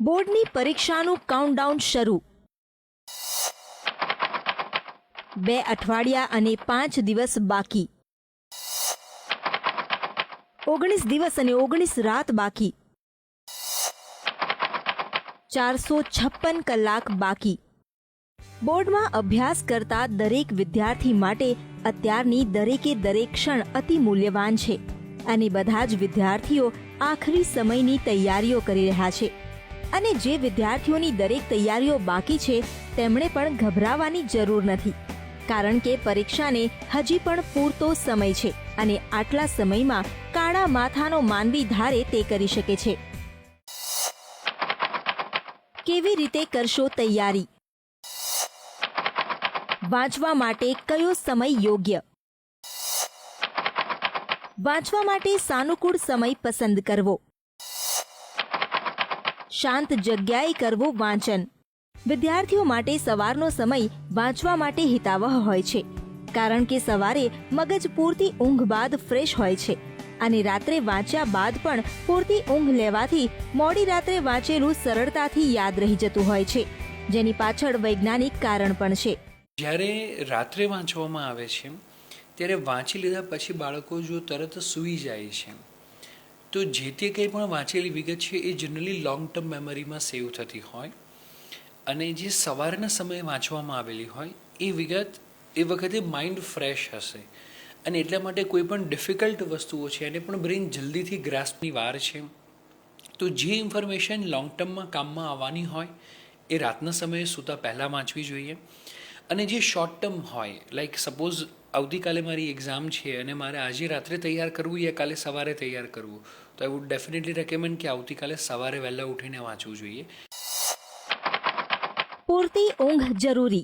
બોર્ડની પરીક્ષાનું કાઉન્ટડાઉન શરૂ. 2 અઠવાડિયા અને 5 દિવસ બાકી. 19 દિવસ અને 19 રાત બાકી. 456 કલાક બાકી. બોર્ડમાં અભ્યાસ કરતા દરેક વિદ્યાર્થી માટે અત્યારની દરેકે દરેક ક્ષણ અતિ મૂલ્યવાન છે અને બધા જ વિદ્યાર્થીઓ આખરી સમયની તૈયારીઓ કરી રહ્યા છે. અને જે વિદ્યાર્થીઓની દરેક તૈયારીઓ બાકી છે તેમણે પણ ગભરાવાની જરૂર નથી, કારણ કે પરીક્ષાને હજી પણ પૂરતો સમય છે અને આટલા સમયમાં કાળા માથાનો માનવી ધારે તે કરી શકે છે. કેવી રીતે કરશો તૈયારી? વાંચવા માટે કયો સમય યોગ્ય? વાંચવા માટે સાનુકૂળ સમય પસંદ કરવો. શાંત જગ્યાએ કરવું વાંચન. વિદ્યાર્થીઓ માટે સવારનો સમય વાંચવા માટે હિતાવહ હોય છે, કારણ કે સવારે મગજ પૂરતી ઊંઘ બાદ ફ્રેશ હોય છે અને રાત્રે વાંચ્યા બાદ પણ પૂરતી ઊંઘ લેવાથી મોડી રાત્રે વાંચેલું સરળતાથી યાદ રહી જતું હોય છે, જેની પાછળ વૈજ્ઞાનિક કારણ પણ છે. જ્યારે રાત્રે વાંચવામાં આવે છે ત્યારે વાંચી લીધા પછી બાળકો જો તરત સૂઈ જાય છે તો જે તે કંઈ પણ વાંચેલી વિગત છે એ જનરલી લોંગ ટર્મ મેમરીમાં સેવ થતી હોય, અને જે સવારના સમયે વાંચવામાં આવેલી હોય એ વિગત એ વખતે માઇન્ડ ફ્રેશ હશે, અને એટલા માટે કોઈ પણ ડિફિકલ્ટ વસ્તુઓ છે એને પણ બ્રેઇન જલ્દીથી ગ્રાસ્પની વાર છે. તો જે ઇન્ફોર્મેશન લોંગ ટર્મમાં કામમાં આવવાની હોય એ રાતના સમયે સૂતા પહેલાં વાંચવી જોઈએ. અને જે શોર્ટ ટર્મ હોય, લાઈક સપોઝ આવતીકાલે મારી એક્ઝામ છે અને મારે આજે રાત્રે તૈયાર કરવું યા કાલે સવારે તૈયાર કરવું, તો આઈ વુડ ડેફિનેટલી રેકમેન્ડ કે આવતીકાલે સવારે વહેલા ઉઠીને વાંચવું જોઈએ. પૂરતી ઊંઘ જરૂરી.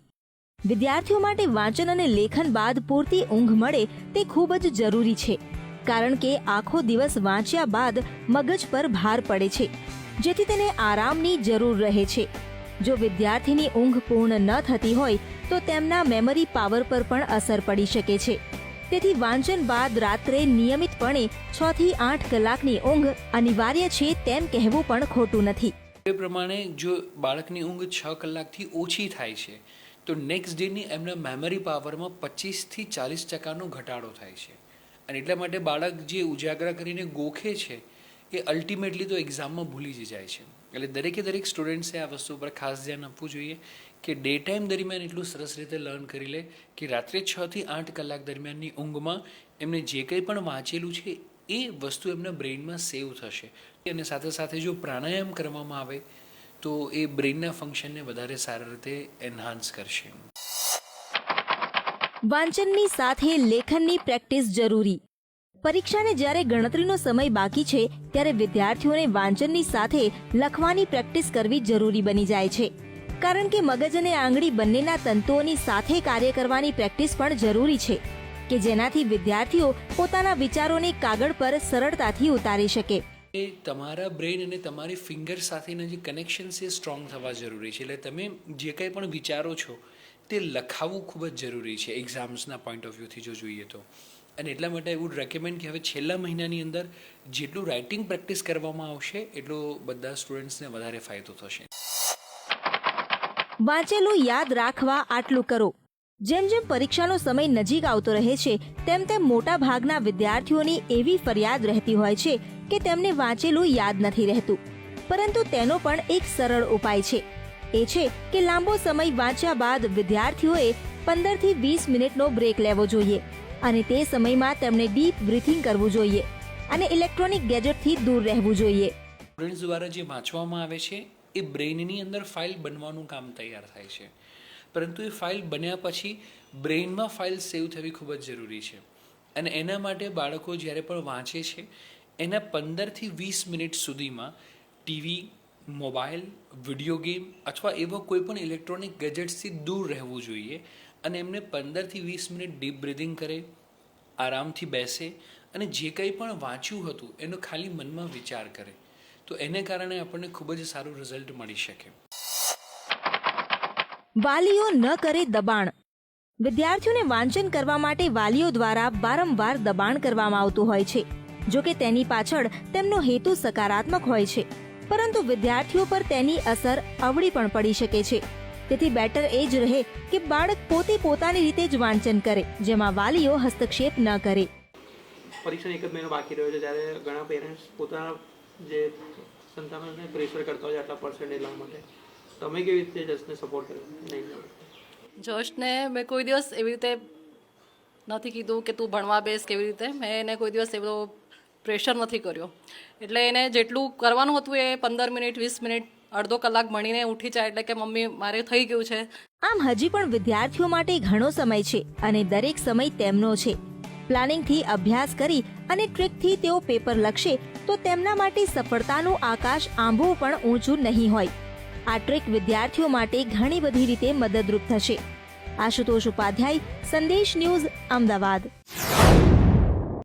વિદ્યાર્થીઓ માટે વાંચન અને લેખન બાદ પૂરતી ઊંઘ મળે તે ખૂબ જ જરૂરી છે, કારણ કે આખો દિવસ વાંચ્યા બાદ મગજ પર ભાર પડે છે, જેથી તેને આરામની જરૂર રહે છે. જો વિદ્યાર્થીની ઊંઘ પૂર્ણ ન થતી હોય તો તેમના મેમરી પાવર પર પણ અસર પડી શકે છે. તેથી વાંચન બાદ રાત્રે નિયમિતપણે 6 થી 8 કલાકની ઊંઘ અનિવાર્ય છે તેમ કહેવું પણ ખોટું નથી. એ પ્રમાણે જો બાળકની ઊંઘ 6 કલાકથી ઓછી થાય છે તો નેક્સ્ટ ડેની એમના મેમરી પાવરમાં 25થી 40% ઘટાડો થાય છે, અને એટલા માટે બાળક જે ઉજાગરા કરીને ગોખે છે એ અલ્ટિમેટલી તો એક્ઝામમાં ભૂલી જ જાય છે. એટલે દરેક સ્ટુડન્ટ્સે આ વસ્તુ પર ખાસ ધ્યાન આપવું જોઈએ કે ડે ટાઈમ દરમિયાન એટલું સરસ રીતે લર્ન કરી લે કે રાત્રે 6 થી 8 કલાક દરમિયાનની ઊંઘમાં એમને જે કંઈ પણ વાંચેલું છે એ વસ્તુ એમના બ્રેઇનમાં સેવ થશે. અને સાથે સાથે જો પ્રાણાયામ કરવામાં આવે તો એ બ્રેઇનના ફંક્શનને વધારે સારી રીતે એન્હાન્સ કરશે. વાંચનની સાથે લેખનની પ્રેક્ટિસ જરૂરી. પરીક્ષાને જ્યારે ગણતરીનો સમય બાકી છે ત્યારે વિદ્યાર્થીઓને વાંચનની સાથે લખવાની પ્રેક્ટિસ કરવી જરૂરી બની જાય છે, કારણ કે મગજ અને આંગળી બંનેના તંતુઓની સાથે કાર્ય કરવાની પ્રેક્ટિસ પણ જરૂરી છે, કે જેનાથી વિદ્યાર્થીઓ પોતાના વિચારોને કાગળ પર સરળતાથી ઉતારી શકે. એ તમારા બ્રેઇન અને તમારી ફિંગર સાથેના જે કનેક્શન છે સ્ટ્રોંગ થવા જરૂરી છે. એટલે તમે જે કંઈ પણ વિચારો છો તે લખાવવું ખૂબ જ જરૂરી છે એક્ઝામ્સના પોઈન્ટ ઓફ વ્યૂથી જો જોઈએ તો. અને એટલા માટે આઈ વુડ રેકમેન્ડ કે હવે છેલ્લા મહિનાની અંદર જેટલું રાઇટિંગ પ્રેક્ટિસ કરવામાં આવશે એટલો બધા સ્ટુડન્ટ્સને વધારે ફાયદો થશે. વાંચેલું યાદ રાખવા આટલું કરો. જેમ જેમ પરીક્ષાનો સમય નજીક આવતો રહે છે તેમ તેમ મોટા ભાગના વિદ્યાર્થીઓની એવી ફરિયાદ રહેતી હોય છે કે તેમને વાંચેલું યાદ નથી રહેતું. પરંતુ તેનો પણ એક સરળ ઉપાય છે. એ છે કે લાંબો સમય વાંચ્યા બાદ વિદ્યાર્થીઓએ 15 થી 20 મિનિટનો બ્રેક લેવો જોઈએ, અને તે સમયમાં તેમણે ડીપ બ્રીથિંગ કરવું જોઈએ અને ઇલેક્ટ્રોનિક ગેજેટથી દૂર રહેવું જોઈએ. સ્ટુડન્ટ્સ દ્વારા જે વાંચવામાં આવે છે એ બ્રેઇનની અંદર ફાઇલ બનવાનું કામ તૈયાર થાય છે, પરંતુ એ ફાઇલ બન્યા પછી બ્રેઇનમાં ફાઇલ સેવ થવી ખૂબ જ જરૂરી છે. અને એના માટે બાળકો જ્યારે પણ વાંચે છે એના 15 થી 20 મિનિટ સુધીમાં ટીવી, મોબાઈલ, વિડીયો ગેમ અથવા એવા કોઈ પણ ઇલેક્ટ્રોનિક ગેજેટ્સથી દૂર રહેવું જોઈએ, અને એમને 15 થી 20 મિનિટ ડીપ બ્રીધિંગ કરે, આરામથી બેસે અને જે કંઈ પણ વાંચ્યું હતું એનો ખાલી મનમાં વિચાર કરે, તો એને કારણે આપણને ખૂબ જ સારું રિઝલ્ટ મળી શકે. વાલીઓ ન કરે દબાણ. વિદ્યાર્થીઓને વાંચન કરવા માટે વાલીઓ દ્વારા વારંવાર દબાણ કરવામાં આવતું હોય છે. જો કે તેની પાછળ તેમનો હેતુ સકારાત્મક હોય છે, પરંતુ વિદ્યાર્થીઓ પર તેની અસર અવળી પણ પડી શકે છે. તેથી બેટર એ જ રહે કે બાળક પોતે પોતાની રીતે જ વાંચન કરે, જેમાં વાલીઓ હસ્તક્ષેપ ન કરે. પરીક્ષા એક જ મહિનો બાકી રહ્યો છે ત્યારે ઘણા પેરેન્ટ્સ પોતાના જે સંતાનોને પ્રેશર કરતા હોય આટલા પર્સન્ટેજ લાવવા માટે. તમે કેવી રીતે જસ્ટને સપોર્ટ કર્યો? જસ્ટને મેં કોઈ દિવસ એવી રીતે નથી કીધું કે તું ભણવા બેસ. કેવી રીતે મેં એને કોઈ દિવસ એવો પ્રેશર નથી કર્યો. એટલે એને જેટલું કરવાનું હતું એ 15 મિનિટ 20 મિનિટ અડધો કલાક ભણીને ઉઠી જાય એટલે કે મમ્મી મારે થઈ ગયું છે. આમ હજી પણ વિદ્યાર્થીઓ માટે ઘણો સમય છે અને દરેક સમય તેમનો છે. પ્લાનિંગથી અભ્યાસ કરી અને ટ્રીકથી તેઓ પેપર લખશે તો તેમના માટે સફળતાનું આકાશ આંબવું પણ ઊંચું નહીં હોય. આ ટ્રીક વિદ્યાર્થીઓ માટે ઘણી બધી રીતે મદદરૂપ થશે. આશુતોષ ઉપાધ્યાય, સંદેશ ન્યૂઝ, અમદાવાદ.